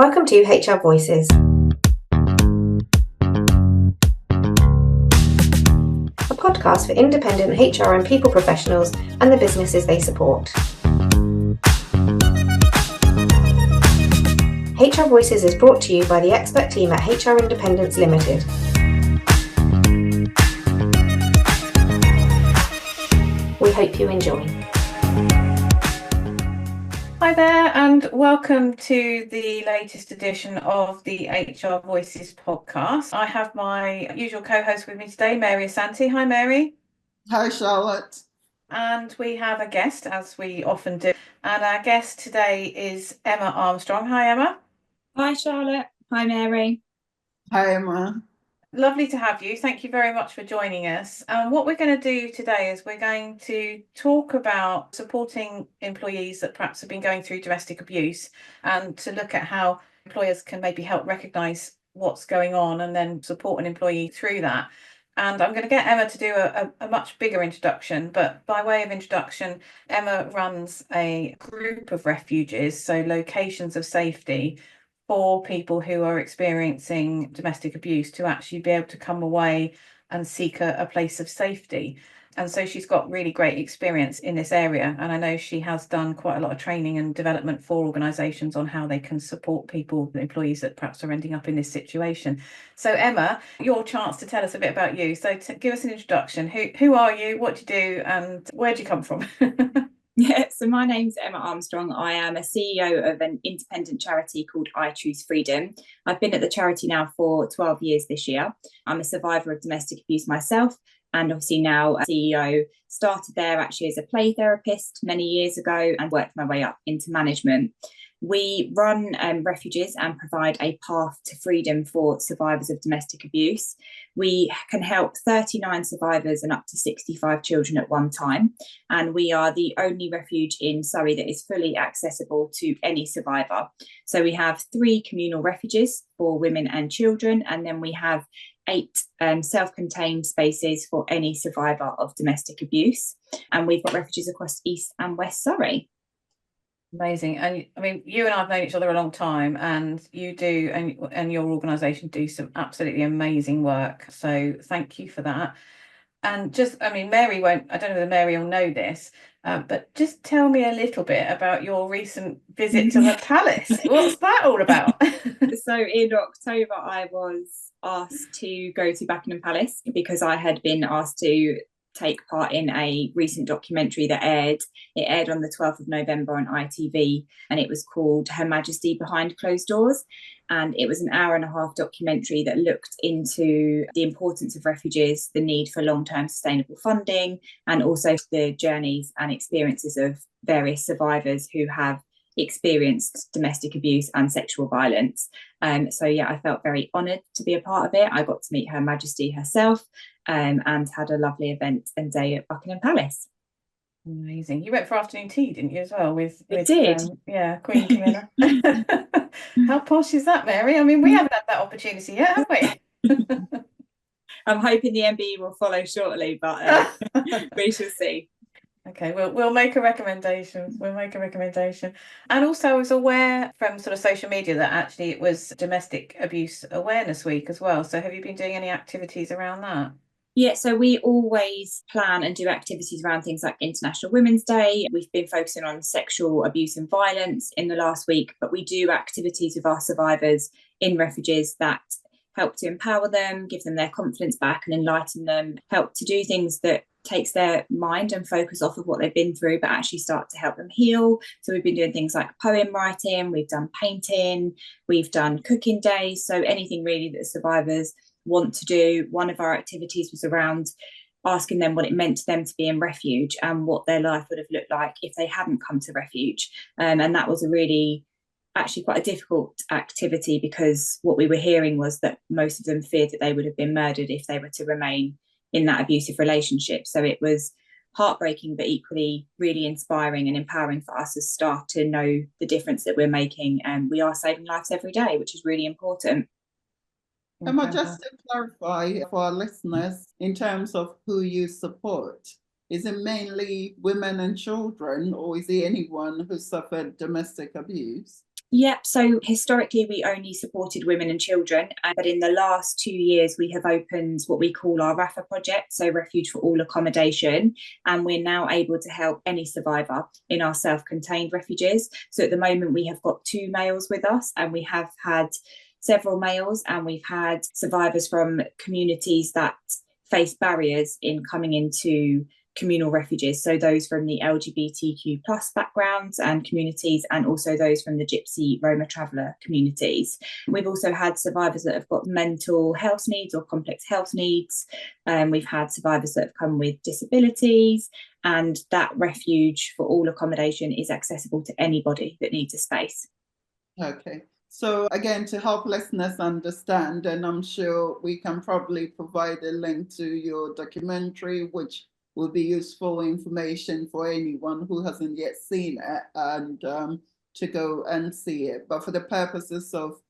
Welcome to HR Voices, a podcast for independent HR and people professionals and the businesses they support. HR Voices is brought to you by the expert team at HR Independence Limited. We hope you enjoy. Hi there, and welcome to the latest edition of the HR Voices podcast. I have my usual co-host with me today, Mary Asante. Hi, Mary. Hi, Charlotte. And we have a guest, as we often do. And our guest today is Emma Armstrong. Hi, Emma. Hi, Charlotte. Hi, Mary. Hi, Emma. Lovely to have you. Thank you very much for joining us. What we're going to do today is we're going to talk about supporting employees that perhaps have been going through domestic abuse, and to look at how employers can maybe help recognise what's going on and then support an employee through that. And I'm going to get Emma to do a much bigger introduction, but by way of introduction, Emma runs a group of refuges, so locations of safety, for people who are experiencing domestic abuse to actually be able to come away and seek a place of safety. And so she's got really great experience in this area. And I know she has done quite a lot of training and development for organisations on how they can support people, employees that perhaps are ending up in this situation. So Emma, your chance to tell us a bit about you. So give us an introduction. Who are you? What do you do? And where do you come from? Yeah, so my name's Emma Armstrong. I am a CEO of an independent charity called I Choose Freedom. I've been at the charity now for 12 years this year. I'm a survivor of domestic abuse myself, and obviously now a CEO. Started there actually as a play therapist many years ago and worked my way up into management. We run refuges and provide a path to freedom for survivors of domestic abuse. We can help 39 survivors and up to 65 children at one time. And we are the only refuge in Surrey that is fully accessible to any survivor. So we have 3 communal refuges for women and children, and then we have 8 self-contained spaces for any survivor of domestic abuse. And we've got refuges across East and West Surrey. Amazing. And I mean, you and I have known each other a long time, and you do, and your organisation do some absolutely amazing work. So thank you for that. And just, I mean, Mary won't, I don't know whether Mary will know this, but just tell me a little bit about your recent visit to the palace. What's that all about? So in October, I was asked to go to Buckingham Palace because I had been asked to take part in a recent documentary that aired. It aired on the 12th of November on ITV, and it was called Her Majesty Behind Closed Doors. And it was an hour-and-a-half documentary that looked into the importance of refuges, the need for long-term sustainable funding, and also the journeys and experiences of various survivors who have experienced domestic abuse and sexual violence. So yeah, I felt very honoured to be a part of it. I got to meet Her Majesty herself, and had a lovely event and day at Buckingham Palace. Amazing. You went for afternoon tea, didn't you, as well? With did. Queen Camilla. How posh is that, Mary? I mean, we haven't had that opportunity yet, have we? I'm hoping the MBE will follow shortly, but we shall see. Okay, we'll make a recommendation. And also, I was aware from sort of social media that actually it was Domestic Abuse Awareness Week as well. So have you been doing any activities around that? Yeah, so we always plan and do activities around things like International Women's Day. We've been focusing on sexual abuse and violence in the last week, but we do activities with our survivors in refuges that help to empower them, give them their confidence back and enlighten them, help to do things that takes their mind and focus off of what they've been through, but actually start to help them heal. So we've been doing things like poem writing, we've done painting, we've done cooking days. So anything really that survivors want to do. One of our activities was around asking them what it meant to them to be in refuge and what their life would have looked like if they hadn't come to refuge. And that was a really actually quite a difficult activity, because what we were hearing was that most of them feared that they would have been murdered if they were to remain in that abusive relationship. So it was heartbreaking, but equally really inspiring and empowering for us as staff to know the difference that we're making, and we are saving lives every day, which is really important. Emma, just to clarify for our listeners, in terms of who you support, is it mainly women and children, or is it anyone who suffered domestic abuse? Yep, so historically we only supported women and children, but in the last 2 years we have opened what we call our RAFA project, so Refuge for All Accommodation, and we're now able to help any survivor in our self-contained refuges. So at the moment we have got 2 males with us, and we have had several males, and we've had survivors from communities that face barriers in coming into communal refuges, so those from the LGBTQ plus backgrounds and communities, and also those from the Gypsy Roma traveller communities. We've also had survivors that have got mental health needs or complex health needs. We've had survivors that have come with disabilities, and that Refuge for All Accommodation is accessible to anybody that needs a space. Okay. So again, to help listeners understand, and I'm sure we can probably provide a link to your documentary, which will be useful information for anyone who hasn't yet seen it, and to go and see it. But for the purposes of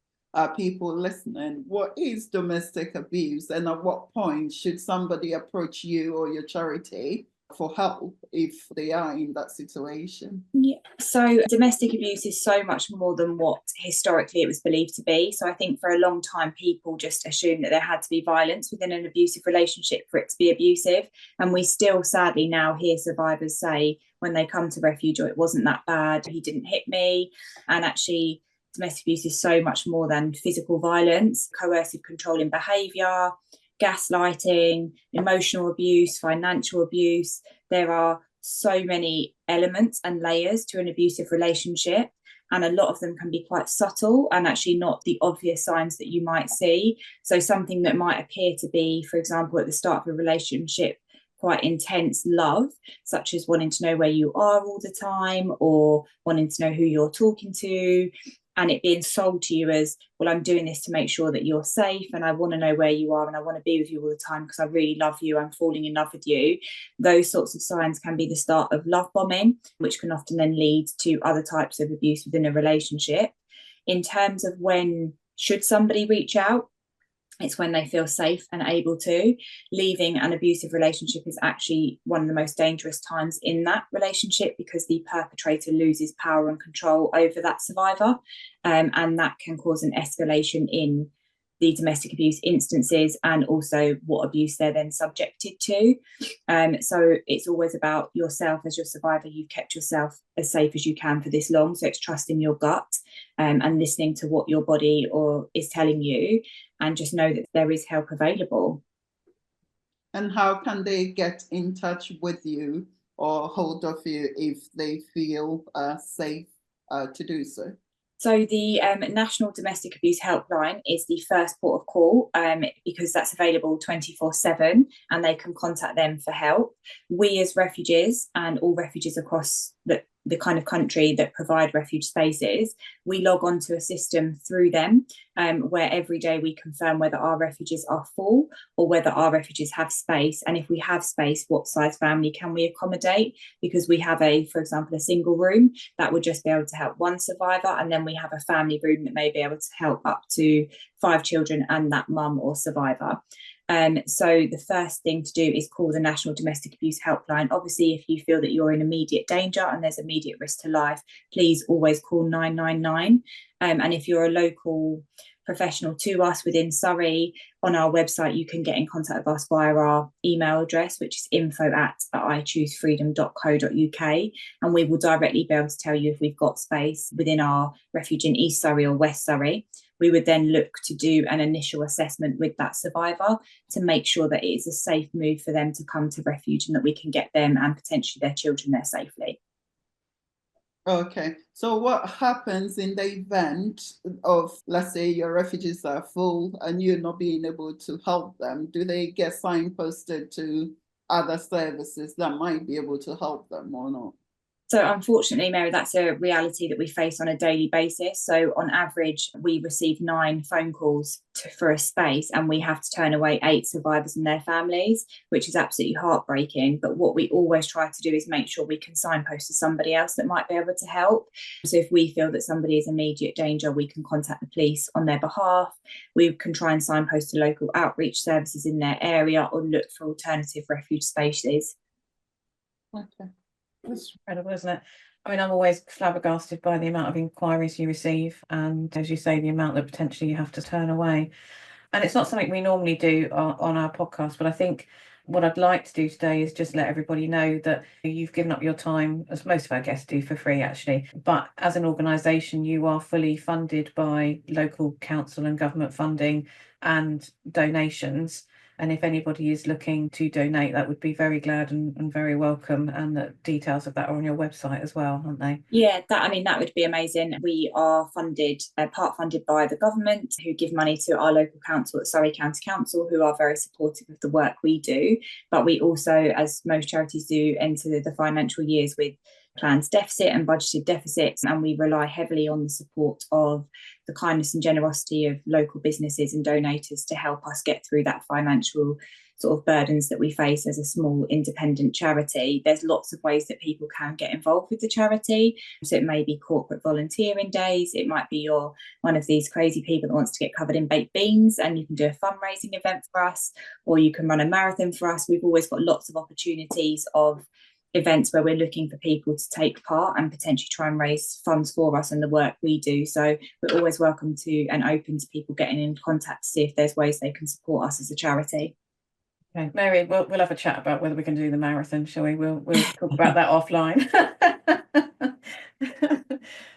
people listening, what is domestic abuse, and at what point should somebody approach you or your charity for help if they are in that situation? Yeah. So domestic abuse is so much more than what historically it was believed to be. So I think for a long time people just assumed that there had to be violence within an abusive relationship for it to be abusive, and we still sadly now hear survivors say when they come to Refuge, it wasn't that bad, he didn't hit me. And actually domestic abuse is so much more than physical violence, coercive controlling behaviour, gaslighting, emotional abuse, financial abuse. There are so many elements and layers to an abusive relationship, and a lot of them can be quite subtle and actually not the obvious signs that you might see. So something that might appear to be, for example, at the start of a relationship, quite intense love, such as wanting to know where you are all the time or wanting to know who you're talking to, and it being sold to you as, well, I'm doing this to make sure that you're safe, and I want to know where you are, and I want to be with you all the time because I really love you, I'm falling in love with you. Those sorts of signs can be the start of love bombing, which can often then lead to other types of abuse within a relationship. In terms of when should somebody reach out, it's when they feel safe and able to. Leaving an abusive relationship is actually one of the most dangerous times in that relationship, because the perpetrator loses power and control over that survivor, and that can cause an escalation in the domestic abuse instances and also what abuse they're then subjected to. So it's always about yourself as your survivor. You've kept yourself as safe as you can for this long, so it's trusting your gut and listening to what your body is telling you, and just know that there is help available. And how can they get in touch with you or hold of you if they feel safe to do so? So the National Domestic Abuse Helpline is the first port of call, because that's available 24/7 and they can contact them for help. We as refuges, and all refuges across the kind of country that provide refuge spaces, we log on to a system through them where every day we confirm whether our refuges are full or whether our refuges have space. And if we have space, what size family can we accommodate? Because we have for example, a single room that would just be able to help one survivor, and then we have a family room that may be able to help up to 5 children and that mum or survivor. So the first thing to do is call the National Domestic Abuse Helpline. Obviously, if you feel that you're in immediate danger and there's immediate risk to life, please always call 999. And if you're a local professional to us within Surrey, on our website, you can get in contact with us via our email address, which is info@ichoosefreedom.co.uk, and we will directly be able to tell you if we've got space within our refuge in East Surrey or West Surrey. We would then look to do an initial assessment with that survivor to make sure that it is a safe move for them to come to refuge and that we can get them and potentially their children there safely. Okay, so what happens in the event of, let's say, your refugees are full and you're not being able to help them? Do they get signposted to other services that might be able to help them or not? So unfortunately, Mary, that's a reality that we face on a daily basis. So on average, we receive 9 phone calls for a space, and we have to turn away 8 survivors and their families, which is absolutely heartbreaking. But what we always try to do is make sure we can signpost to somebody else that might be able to help. So if we feel that somebody is in immediate danger, we can contact the police on their behalf. We can try and signpost to local outreach services in their area or look for alternative refuge spaces. Okay. That's incredible, isn't it? I mean, I'm always flabbergasted by the amount of inquiries you receive, and as you say, the amount that potentially you have to turn away. And it's not something we normally do on our podcast, but I think what I'd like to do today is just let everybody know that you've given up your time, as most of our guests do, for free, actually. But as an organisation, you are fully funded by local council and government funding and donations. And if anybody is looking to donate, that would be very glad and very welcome. And the details of that are on your website as well, aren't they? Yeah, that would be amazing. We are funded, part funded by the government, who give money to our local council at Surrey County Council, who are very supportive of the work we do. But we also, as most charities do, enter the financial years with planned deficit and budgeted deficits, and we rely heavily on the support of the kindness and generosity of local businesses and donators to help us get through that financial sort of burdens that we face as a small independent charity. There's lots of ways that people can get involved with the charity. So it may be corporate volunteering days, it might be you're one of these crazy people that wants to get covered in baked beans and you can do a fundraising event for us, or you can run a marathon for us. We've always got lots of opportunities of events where we're looking for people to take part and potentially try and raise funds for us and the work we do. So we're always welcome to and open to people getting in contact to see if there's ways they can support us as a charity. Okay, Mary, we'll have a chat about whether we can do the marathon, shall we? We'll talk about that offline.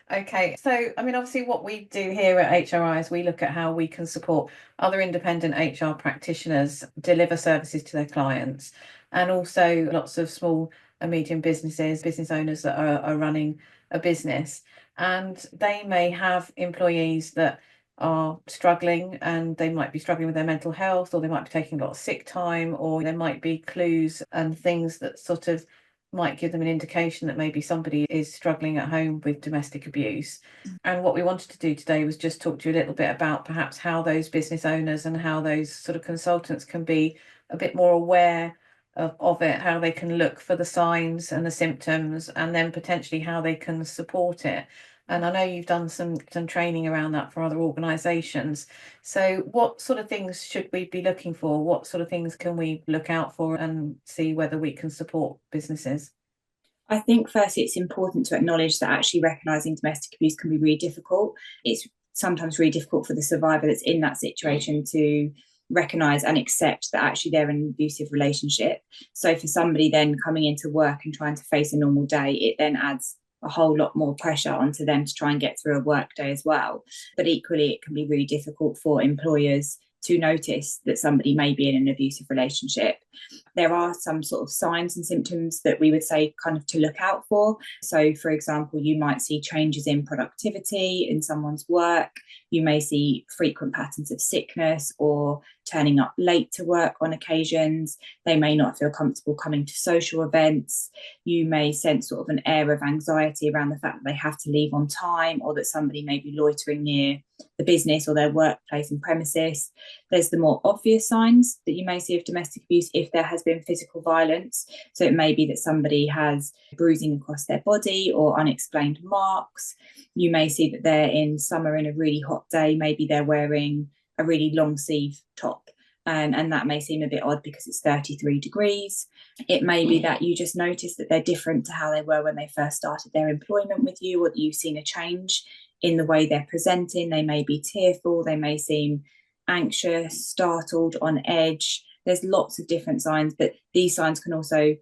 Okay, so I mean, obviously what we do here at HRI is we look at how we can support other independent HR practitioners deliver services to their clients, and also lots of small and medium businesses, business owners that are running a business, and they may have employees that are struggling, and they might be struggling with their mental health, or they might be taking a lot of sick time, or there might be clues and things that sort of might give them an indication that maybe somebody is struggling at home with domestic abuse. And what we wanted to do today was just talk to you a little bit about perhaps how those business owners and how those sort of consultants can be a bit more aware of it, how they can look for the signs and the symptoms, and then potentially how they can support it. And I know you've done some training around that for other organisations. So what sort of things should we be looking for? What sort of things can we look out for and see whether we can support businesses? I think firstly, it's important to acknowledge that actually recognising domestic abuse can be really difficult. It's sometimes really difficult for the survivor that's in that situation to recognise and accept that actually they're in an abusive relationship. So for somebody then coming into work and trying to face a normal day, it then adds a whole lot more pressure onto them to try and get through a work day as well. But equally, it can be really difficult for employers to notice that somebody may be in an abusive relationship. There are some sort of signs and symptoms that we would say kind of to look out for. So, for example, you might see changes in productivity in someone's work. You may see frequent patterns of sickness or turning up late to work on occasions. They may not feel comfortable coming to social events. You may sense sort of an air of anxiety around the fact that they have to leave on time, or that somebody may be loitering near the business or their workplace and premises. There's the more obvious signs that you may see of domestic abuse if there has been physical violence. So it may be that somebody has bruising across their body or unexplained marks. You may see that they're in summer in a really hot day. Maybe they're wearing a really long sleeve top. And that may seem a bit odd because it's 33 degrees. It may be that you just notice that they're different to how they were when they first started their employment with you, or that you've seen a change in the way they're presenting. They may be tearful, they may seem anxious, startled, on edge. There's lots of different signs, but these signs can also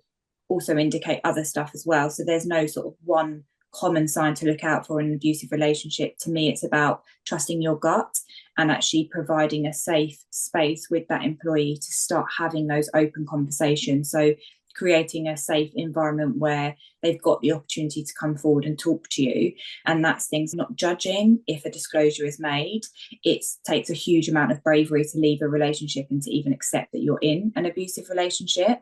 indicate other stuff as well. So there's no sort of one common sign to look out for in an abusive relationship. To me, it's about trusting your gut and actually providing a safe space with that employee to start having those open conversations. So creating a safe environment where they've got the opportunity to come forward and talk to you. And that's things not judging if a disclosure is made. It takes a huge amount of bravery to leave a relationship and to even accept that you're in an abusive relationship.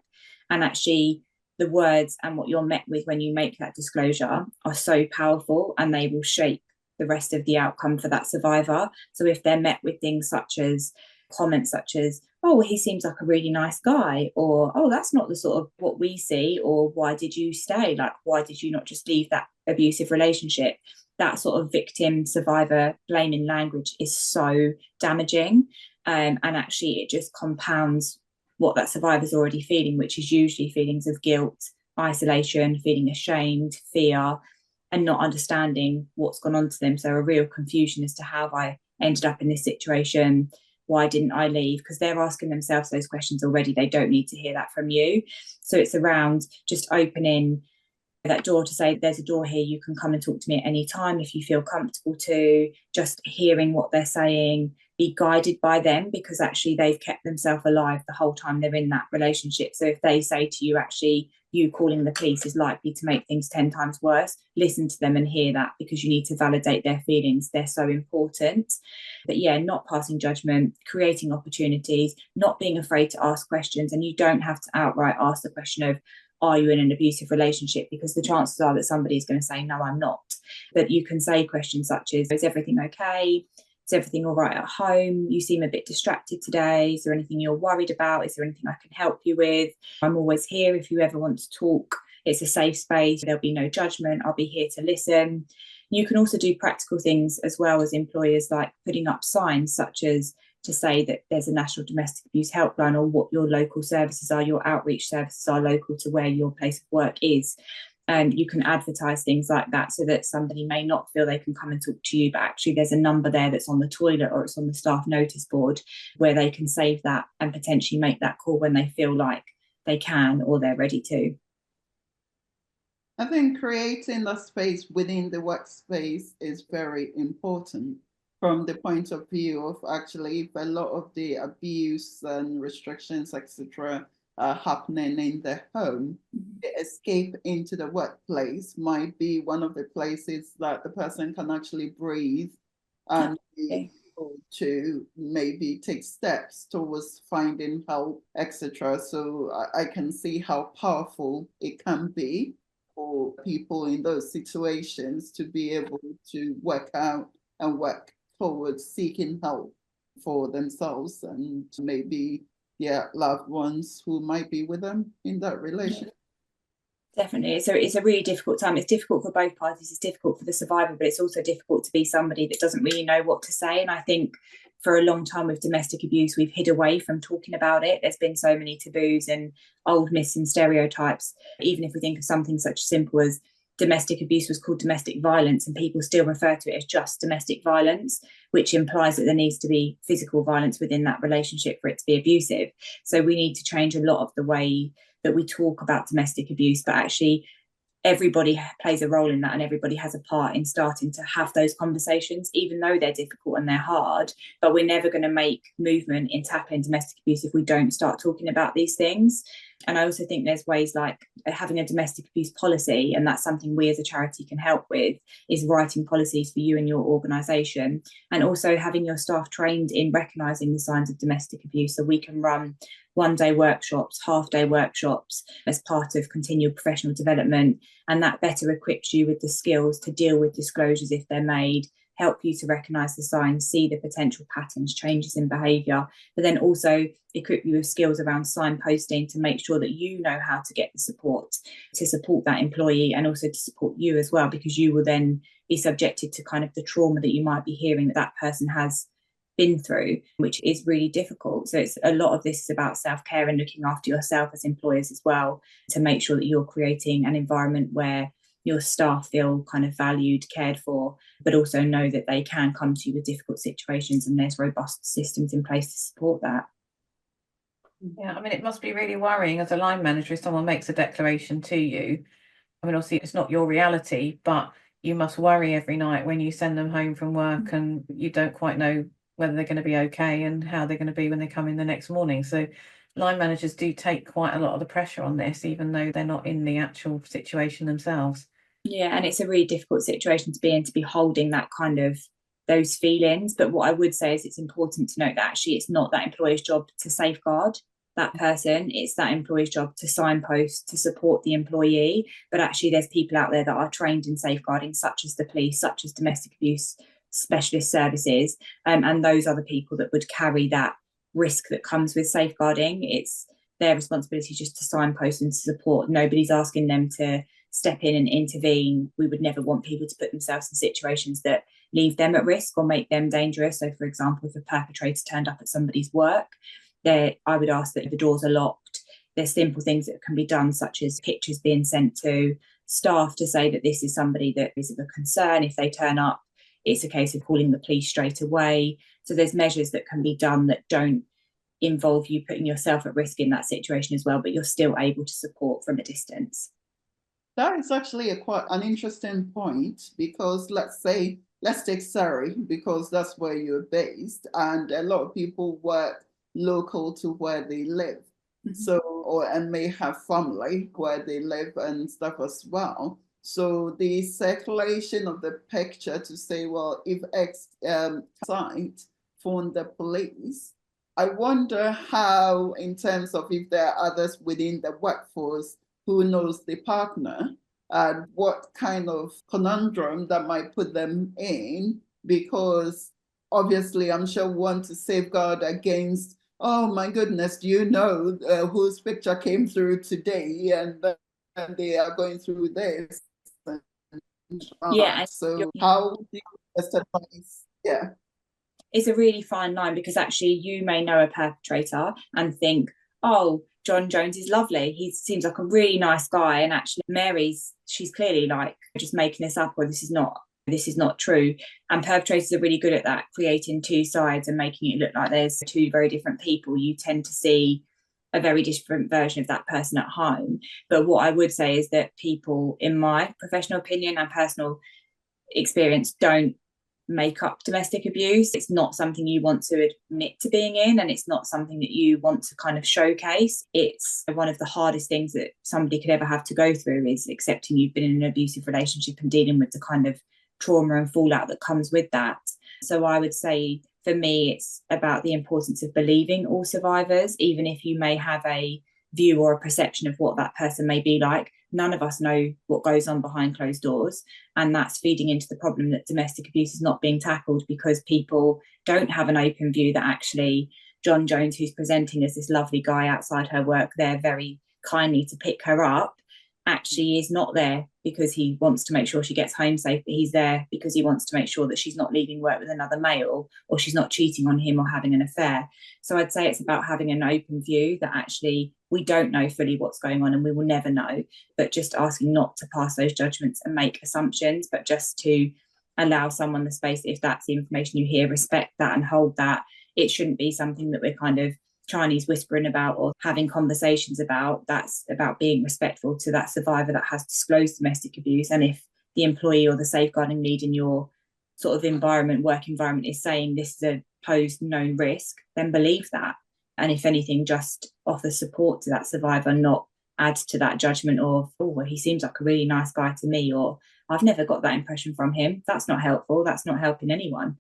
And actually, the words and what you're met with when you make that disclosure are so powerful, and they will shape the rest of the outcome for that survivor. So if they're met with things such as comments such as, oh, well, he seems like a really nice guy, or, oh, that's not the sort of what we see, or why did you stay? Like, why did you not just leave that abusive relationship? That sort of victim survivor blaming language is so damaging. And actually it just compounds what that survivor's already feeling, which is usually feelings of guilt, isolation, feeling ashamed, fear. and not understanding what's gone on to them. So a real confusion as to how I ended up in this situation. Why didn't I leave? Because they're asking themselves those questions already. They don't need to hear that from you. So it's around just opening that door to say, there's a door here, you can come and talk to me at any time if you feel comfortable to, just hearing what they're saying, be guided by them, because actually they've kept themselves alive the whole time they're in that relationship. So if they say to you, actually, you calling the police is likely to make things 10 times worse, listen to them and hear that, because you need to validate their feelings. They're so important. But yeah, not passing judgment, creating opportunities, not being afraid to ask questions. And you don't have to outright ask the question of, are you in an abusive relationship? Because the chances are that somebody is going to say, no, I'm not. But you can say questions such as, is everything okay? Is everything all right at home? You seem a bit distracted today. Is there anything you're worried about? Is there anything I can help you with? I'm always here if you ever want to talk. It's a safe space. There'll be no judgment. I'll be here to listen. You can also do practical things as well as employers, like putting up signs such as to say that there's a national domestic abuse helpline, or what your local services are, your outreach services are local to where your place of work is. And you can advertise things like that so that somebody may not feel they can come and talk to you, but actually there's a number there that's on the toilet or it's on the staff notice board where they can save that and potentially make that call when they feel like they can or they're ready to. I think creating the space within the workspace is very important from the point of view of actually if a lot of the abuse and restrictions, etc., are happening in the home, the escape into the workplace might be one of the places that the person can actually breathe and be able to maybe take steps towards finding help, etc. So I can see how powerful it can be for people in those situations to be able to work out and work towards seeking help for themselves and maybe loved ones who might be with them in that relationship. Definitely. So it's a really difficult time. It's difficult for both parties. It's difficult for the survivor, but it's also difficult to be somebody that doesn't really know what to say. And I think for a long time with domestic abuse, we've hid away from talking about it. There's been so many taboos and old myths and stereotypes. Even if we think of something such simple as domestic abuse was called domestic violence, and people still refer to it as just domestic violence, which implies that there needs to be physical violence within that relationship for it to be abusive. So we need to change a lot of the way that we talk about domestic abuse, but actually everybody plays a role in that, and everybody has a part in starting to have those conversations, even though they're difficult and they're hard. But we're never going to make movement in tackling domestic abuse if we don't start talking about these things. And I also think there's ways like having a domestic abuse policy, and that's something we as a charity can help with, is writing policies for you and your organisation, and also having your staff trained in recognising the signs of domestic abuse, so we can run one-day workshops, half-day workshops as part of continual professional development, and that better equips you with the skills to deal with disclosures if they're made, help you to recognise the signs, see the potential patterns, changes in behaviour, but then also equip you with skills around signposting to make sure that you know how to get the support to support that employee, and also to support you as well, because you will then be subjected to kind of the trauma that you might be hearing that that person has been through, which is really difficult. So it's a lot of this is about self-care and looking after yourself as employers as well, to make sure that you're creating an environment where your staff feel kind of valued, cared for, but also know that they can come to you with difficult situations and there's robust systems in place to support that. Yeah, I mean, it must be really worrying as a line manager if someone makes a declaration to you. I mean, obviously it's not your reality, but you must worry every night when you send them home from work and you don't quite know whether they're going to be okay and how they're going to be when they come in the next morning. So line managers do take quite a lot of the pressure on this, even though they're not in the actual situation themselves. Yeah, and it's a really difficult situation to be in, to be holding that kind of those feelings. But what I would say is it's important to note that actually it's not that employer's job to safeguard that person. It's that employer's job to signpost, to support the employee. But actually there's people out there that are trained in safeguarding, such as the police, such as domestic abuse specialist services. And those are the people that would carry that risk that comes with safeguarding. It's their responsibility just to signpost and to support. Nobody's asking them to step in and intervene. We would never want people to put themselves in situations that leave them at risk or make them dangerous. So, for example, if a perpetrator turned up at somebody's work, I would ask that if the doors are locked, there's simple things that can be done, such as pictures being sent to staff to say that this is somebody that is of a concern. If they turn up, it's a case of calling the police straight away. So there's measures that can be done that don't involve you putting yourself at risk in that situation as well, but you're still able to support from a distance. That is actually quite an interesting point, because let's take Surrey, because that's where you're based, and a lot of people work local to where they live. So, and may have family where they live and stuff as well. So the circulation of the picture to say, well, if X site phoned the police, I wonder how, in terms of if there are others within the workforce who knows the partner, and what kind of conundrum that might put them in, because obviously I'm sure we want to safeguard against, oh my goodness, do you know whose picture came through today, and they are going through this. Yeah. So how do you best advise? Yeah. It's a really fine line, because actually you may know a perpetrator and think, oh, John Jones is lovely, he seems like a really nice guy, and actually she's clearly like just making this up, or this is not true. And perpetrators are really good at that, creating two sides and making it look like there's two very different people. You tend to see a very different version of that person at home. But what I would say is that people, in my professional opinion and personal experience, don't make up domestic abuse. It's not something you want to admit to being in, and it's not something that you want to kind of showcase. It's one of the hardest things that somebody could ever have to go through, is accepting you've been in an abusive relationship and dealing with the kind of trauma and fallout that comes with that. So I would say, for me, it's about the importance of believing all survivors, even if you may have a view or a perception of what that person may be like. None of us know what goes on behind closed doors, and that's feeding into the problem that domestic abuse is not being tackled, because people don't have an open view that actually John Jones, who's presenting as this lovely guy outside her work there very kindly to pick her up, actually is not there because he wants to make sure she gets home safe, but he's there because he wants to make sure that she's not leaving work with another male, or she's not cheating on him or having an affair. So I'd say it's about having an open view that actually we don't know fully what's going on, and we will never know, but just asking not to pass those judgments and make assumptions, but just to allow someone the space, if that's the information you hear, respect that and hold that. It shouldn't be something that we're kind of Chinese whispering about or having conversations about. That's about being respectful to that survivor that has disclosed domestic abuse. And if the employee or the safeguarding lead in your sort of work environment is saying this is a posed known risk, then believe that. And if anything, just offer support to that survivor, not add to that judgment of, oh, well, he seems like a really nice guy to me, or I've never got that impression from him. That's not helpful. That's not helping anyone.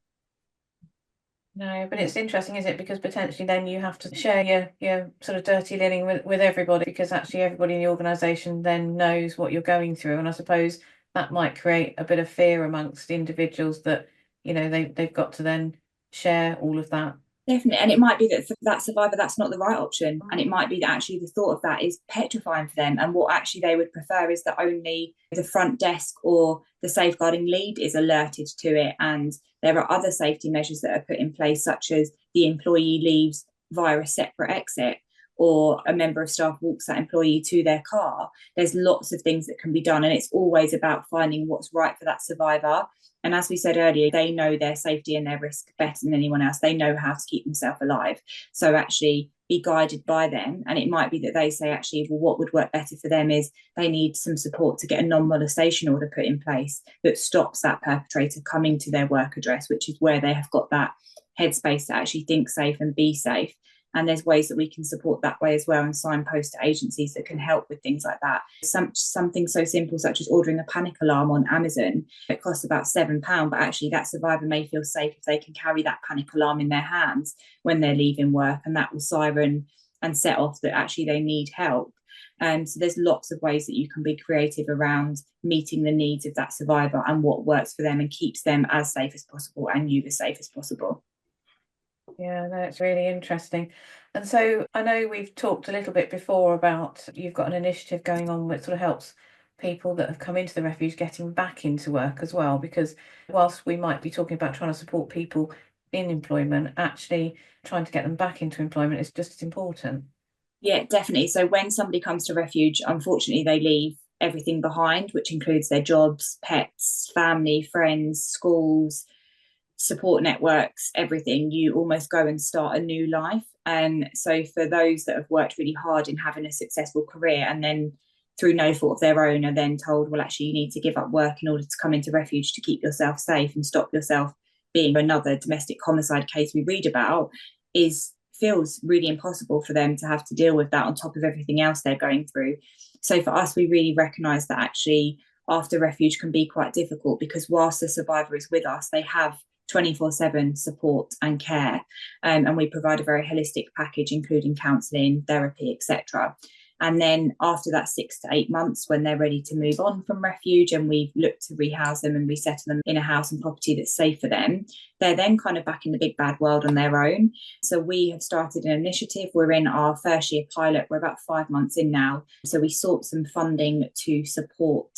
No, but it's interesting, isn't it? Because potentially then you have to share your sort of dirty linen with everybody, because actually everybody in the organisation then knows what you're going through. And I suppose that might create a bit of fear amongst individuals that, you know, they've got to then share all of that. Definitely. And it might be that for that survivor, that's not the right option. And it might be that actually the thought of that is petrifying for them. And what actually they would prefer is that only the front desk or the safeguarding lead is alerted to it. And there are other safety measures that are put in place, such as the employee leaves via a separate exit, or a member of staff walks that employee to their car. There's lots of things that can be done. And it's always about finding what's right for that survivor. And as we said earlier, they know their safety and their risk better than anyone else. They know how to keep themselves alive. So actually be guided by them. And it might be that they say, actually, well, what would work better for them is they need some support to get a non-molestation order put in place that stops that perpetrator coming to their work address, which is where they have got that headspace to actually think safe and be safe. And there's ways that we can support that way as well, and signpost to agencies that can help with things like that. Something so simple such as ordering a panic alarm on Amazon. It costs about £7, but actually that survivor may feel safe if they can carry that panic alarm in their hands when they're leaving work, and that will siren and set off that actually they need help. So there's lots of ways that you can be creative around meeting the needs of that survivor and what works for them and keeps them as safe as possible and you as safe as possible. Yeah, that's really interesting. And so I know we've talked a little bit before about you've got an initiative going on that sort of helps people that have come into the refuge getting back into work as well, because whilst we might be talking about trying to support people in employment, actually trying to get them back into employment is just as important. Yeah, definitely. So when somebody comes to refuge, unfortunately they leave everything behind, which includes their jobs, pets, family, friends, schools, support networks, everything. You almost go and start a new life. And so for those that have worked really hard in having a successful career and then through no fault of their own are then told, well, actually, you need to give up work in order to come into refuge to keep yourself safe and stop yourself being another domestic homicide case we read about, feels really impossible for them to have to deal with that on top of everything else they're going through. So for us, we really recognise that actually after refuge can be quite difficult, because whilst the survivor is with us, they have 24/7 support and care, and we provide a very holistic package including counselling, therapy, etc. And then after that 6 to 8 months, when they're ready to move on from refuge and we've looked to rehouse them and resettle them in a house and property that's safe for them, they're then kind of back in the big bad world on their own. So we have started an initiative. We're in our first year pilot. We're about 5 months in now. So we sought some funding to support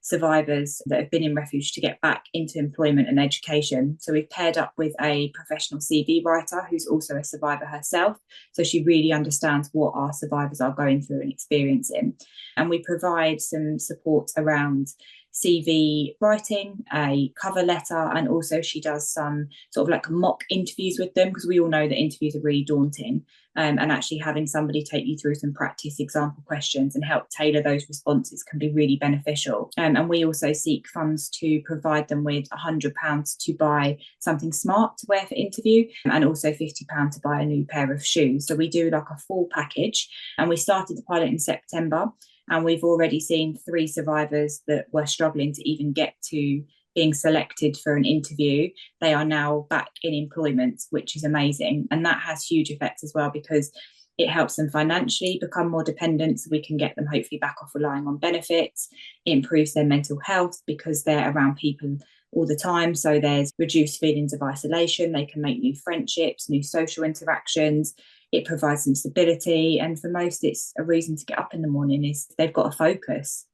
survivors that have been in refuge to get back into employment and education. So we've paired up with a professional CV writer who's also a survivor herself. So she really understands what our survivors are going through and experiencing. And we provide some support around CV writing, a cover letter, and also she does some sort of like mock interviews with them, because we all know that interviews are really daunting. And actually having somebody take you through some practice example questions and help tailor those responses can be really beneficial. And we also seek funds to provide them with £100 to buy something smart to wear for interview, and also £50 to buy a new pair of shoes. So we do like a full package, and we started the pilot in September, and we've already seen 3 survivors that were struggling to even get to being selected for an interview. They are now back in employment, which is amazing. And that has huge effects as well, because it helps them financially become more dependent, so we can get them hopefully back off relying on benefits. It improves their mental health because they're around people all the time. So there's reduced feelings of isolation. They can make new friendships, new social interactions. It provides them stability. And for most, it's a reason to get up in the morning, is they've got a focus.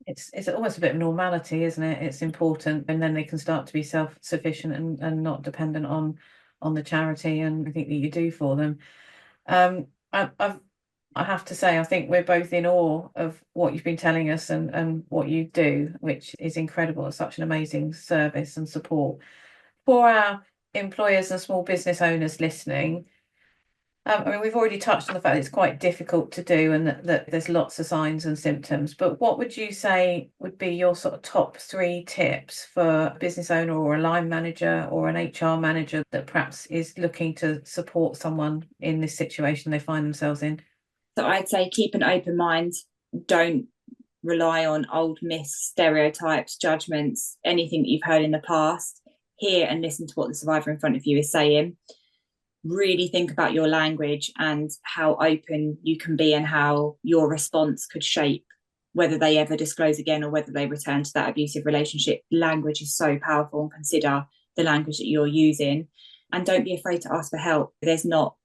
It's almost a bit of normality, isn't it? It's important, and then they can start to be self-sufficient and not dependent on the charity and everything that you do for them. I have to say, I think we're both in awe of what you've been telling us and what you do, which is incredible. It's such an amazing service and support for our employers and small business owners listening. I mean, we've already touched on the fact that it's quite difficult to do, and that there's lots of signs and symptoms. But what would you say would be your sort of top 3 tips for a business owner or a line manager or an HR manager that perhaps is looking to support someone in this situation they find themselves in? So I'd say keep an open mind. Don't rely on old myths, stereotypes, judgments, anything that you've heard in the past. Hear and listen to what the survivor in front of you is saying. Really think about your language and how open you can be, and how your response could shape whether they ever disclose again or whether they return to that abusive relationship. Language is so powerful, and consider the language that you're using. And don't be afraid to ask for help. There's not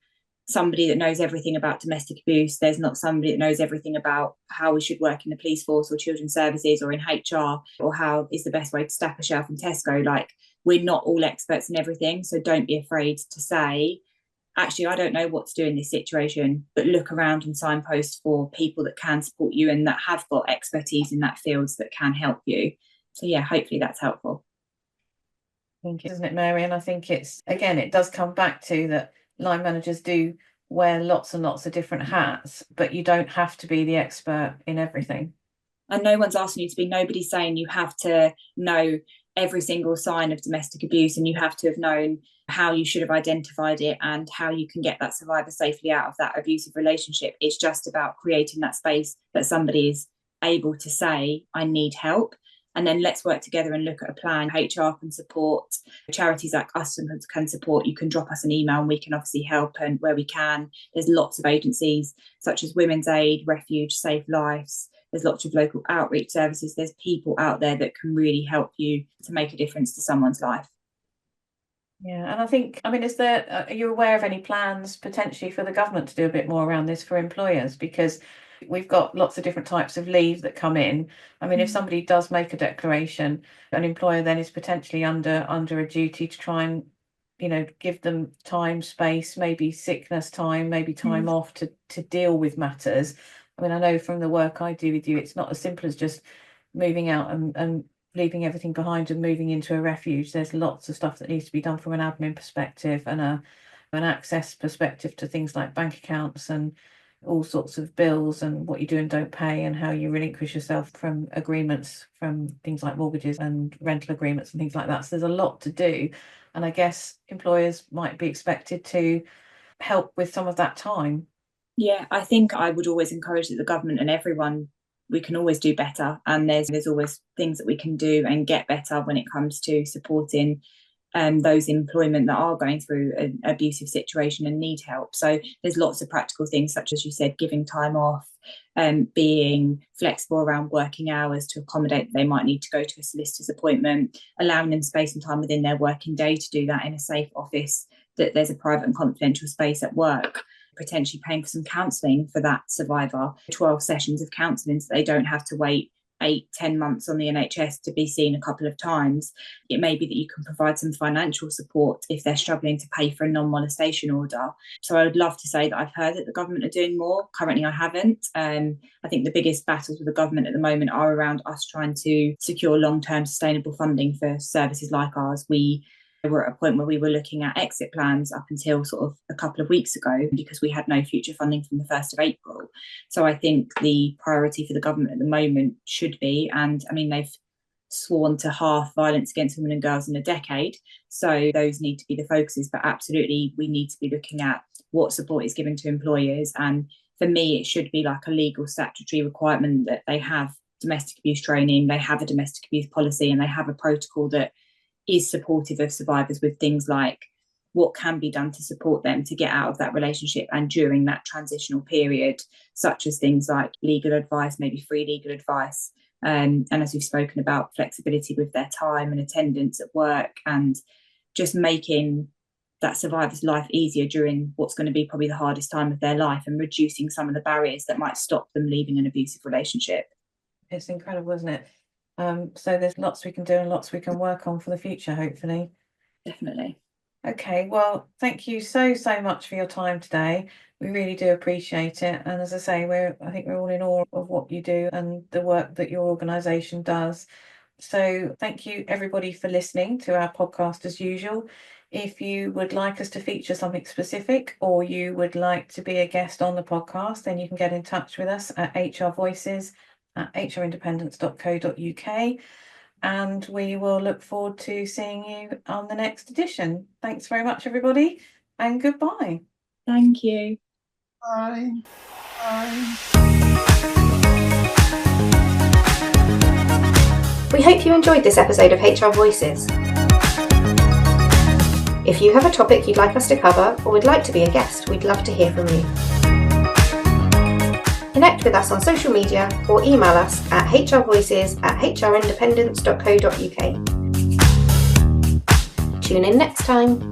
somebody that knows everything about domestic abuse. There's not somebody that knows everything about how we should work in the police force or children's services or in HR, or how is the best way to stack a shelf in Tesco. Like, we're not all experts in everything. So don't be afraid to say, actually, I don't know what to do in this situation, but look around and signpost for people that can support you and that have got expertise in that field that can help you. So yeah, hopefully that's helpful. I think, isn't it, Mary? And I think it does come back to that line managers do wear lots and lots of different hats, but you don't have to be the expert in everything. And no one's asking you to be. Nobody's saying you have to know every single sign of domestic abuse, and you have to have known how you should have identified it and how you can get that survivor safely out of that abusive relationship. It's just about creating that space that somebody is able to say, I need help. And then let's work together and look at a plan. HR can support, charities like us can support. You can drop us an email and we can obviously help, and where we can. There's lots of agencies such as Women's Aid, Refuge, Safe Lives. There's lots of local outreach services. There's people out there that can really help you to make a difference to someone's life. Yeah, and I think, are you aware of any plans potentially for the government to do a bit more around this for employers? Because we've got lots of different types of leave that come in. I mean, if somebody does make a declaration, an employer then is potentially under a duty to try and, give them time, space, maybe sickness time, maybe time off to deal with matters. I mean, I know from the work I do with you, it's not as simple as just moving out and leaving everything behind and moving into a refuge. There's lots of stuff that needs to be done from an admin perspective and an access perspective to things like bank accounts and all sorts of bills and what you do and don't pay and how you relinquish yourself from agreements, from things like mortgages and rental agreements and things like that. So there's a lot to do. And I guess employers might be expected to help with some of that time. Yeah, I think I would always encourage that the government and everyone, we can always do better. And there's always things that we can do and get better when it comes to supporting those employment that are going through an abusive situation and need help. So there's lots of practical things, such as you said, giving time off, being flexible around working hours to accommodate that they might need to go to a solicitor's appointment, allowing them space and time within their working day to do that in a safe office, that there's a private and confidential space at work, potentially paying for some counselling for that survivor, 12 sessions of counselling so they don't have to wait 8-10 months on the NHS to be seen a couple of times. It may be that you can provide some financial support if they're struggling to pay for a non-molestation order. So I would love to say that I've heard that the government are doing more. Currently I haven't. I think the biggest battles with the government at the moment are around us trying to secure long-term sustainable funding for services like ours. We were at a point where we were looking at exit plans up until sort of a couple of weeks ago because we had no future funding from the 1st of April. So I think the priority for the government at the moment should be, and I mean, they've sworn to halve violence against women and girls in a decade. So those need to be the focuses, but absolutely we need to be looking at what support is given to employers. And for me, it should be like a legal statutory requirement that they have domestic abuse training, they have a domestic abuse policy, and they have a protocol that is supportive of survivors with things like what can be done to support them to get out of that relationship and during that transitional period, such as things like legal advice, maybe free legal advice. And as we've spoken about, flexibility with their time and attendance at work, and just making that survivor's life easier during what's going to be probably the hardest time of their life, and reducing some of the barriers that might stop them leaving an abusive relationship. It's incredible, isn't it? So there's lots we can do and lots we can work on for the future, hopefully. Definitely. Okay, well, thank you so much for your time today. We really do appreciate it. And as I say, I think we're all in awe of what you do and the work that your organisation does. So thank you, everybody, for listening to our podcast as usual. If you would like us to feature something specific, or you would like to be a guest on the podcast, then you can get in touch with us at hrvoices@hrindependence.co.uk. And we will look forward to seeing you on the next edition. Thanks very much, everybody, and goodbye. Thank you. Bye. Bye. We hope you enjoyed this episode of HR Voices. If you have a topic you'd like us to cover or would like to be a guest, we'd love to hear from you. Connect with us on social media or email us at hrvoices@hrindependence.co.uk. Tune in next time.